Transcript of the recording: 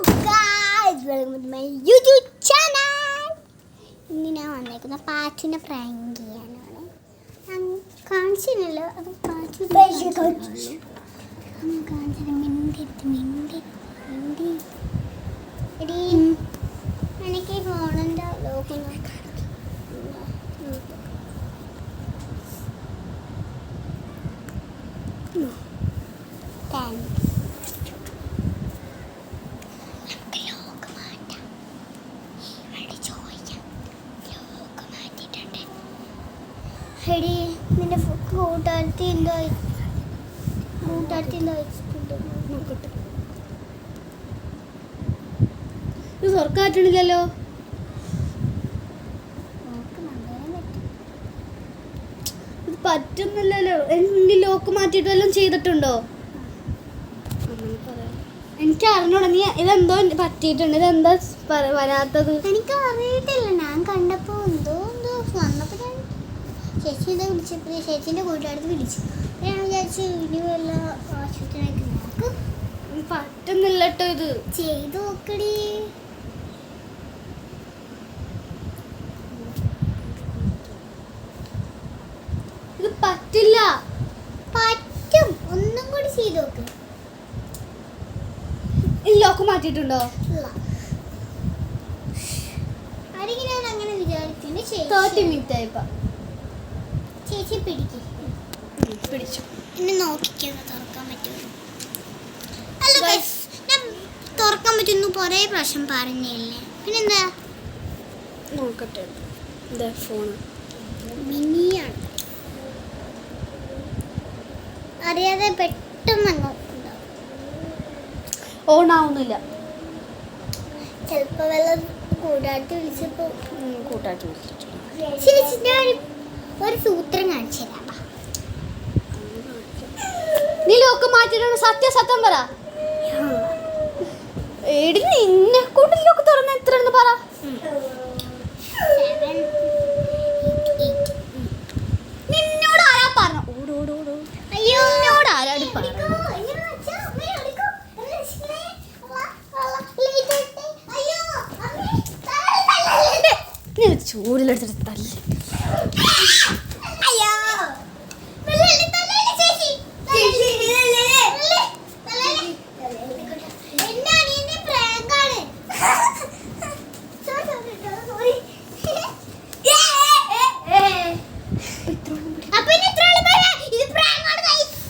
guys, welcome to my YouTube channel. ഇന്ന് ഞാൻ വന്നേക്കുന്ന പാച്ചുവിനെ പ്രാങ്ക് ചെയ്യാനാണ്. ഞാൻ കാണിച്ചില്ലല്ലോ, അത് പാച്ചു കാണിച്ചത് മിണ്ടി എടി എനിക്ക് ഫോണിൻ്റെ ലോക്ക് എടി നിന്റെ കൂട്ടുകാരത്തി എന്താ നോക്കട്ടെ. ഇത് തുറക്കാറ്റില്ലല്ലോ. ഇത് പറ്റുന്നില്ലല്ലോ. എന്തെങ്കിലും ലോക്ക് മാറ്റിയിട്ട് വല്ലതും ചെയ്തിട്ടുണ്ടോ? എനിക്ക് അറിഞ്ഞോളൂ. നീ ഇതെന്തോ പറ്റിയിട്ടുണ്ട്. ഇതെന്താ വരാത്തത്? എനിക്ക് അറിയിട്ടില്ല. ഞാൻ കണ്ടപ്പോ എന്തോ വന്നപ്പോ ഞാൻ ചേച്ചിയുടെ വിളിച്ചപ്പോൾ ചേച്ചീൻ്റെ കൂട്ടുകാരത്ത് വിളിച്ചു. ഞാൻ വിചാരിച്ചു ഇനി വല്ല ആശുപത്രിയിലേക്ക് നോക്ക്. പറ്റുന്നില്ല കേട്ടോ. ഇത് ചെയ്ത് നോക്കടി. ഇത് പറ്റില്ല. പറ്റും. ഒന്നും കൂടി ചെയ്ത് നോക്ക്. ഈ ലോക്ക് മാറ്റിയിട്ടുണ്ടോ? ആരെങ്കിലും ഞാൻ അങ്ങനെ വിചാരിക്കുന്നു. 30 മിനിറ്റ് ആയിപ്പോ. ചേച്ചി പിടിച്ചു. ഇനി നോക്കിക്കാതെ തുറക്കാൻ പറ്റുമോ? അല്ല ഗൈസ്, ഞാൻ തുറക്കാൻ പറ്റുമെന്ന് കുറേ പ്രാവശ്യം പറഞ്ഞില്ലേ. പിന്നെന്താ നോക്കട്ടെ. എന്താ ഫോൺ മിനിയാണ്. അറിയാതെ പെട്ടെന്ന് അങ്ങ് ഓൺ ആവുന്നില്ല. ചിലപ്പോൾ വല്ല കൂട്ടുകാരത്തി വിളിച്ചപ്പോൾ കൂട്ടായിട്ട് ചേച്ചി ഞാൻ ഒരു സൂത്രം കാണിച്ചു തരാം. നീ ലോക്ക് മാറ്റിയിട്ടുണ്ട്. സത്യം പറ. എടി നിന്നെ കൊണ്ട് ലോക്ക് തുറന്ന എത്രയെന്ന് പറ. 7, 8. നിന്നോട് ആരാ പറഞ്ഞു? അയ്യോ നിന്നോട് ആരാടി പറഞ്ഞു? നീ ചൂടിലെടുത്തിട്ട്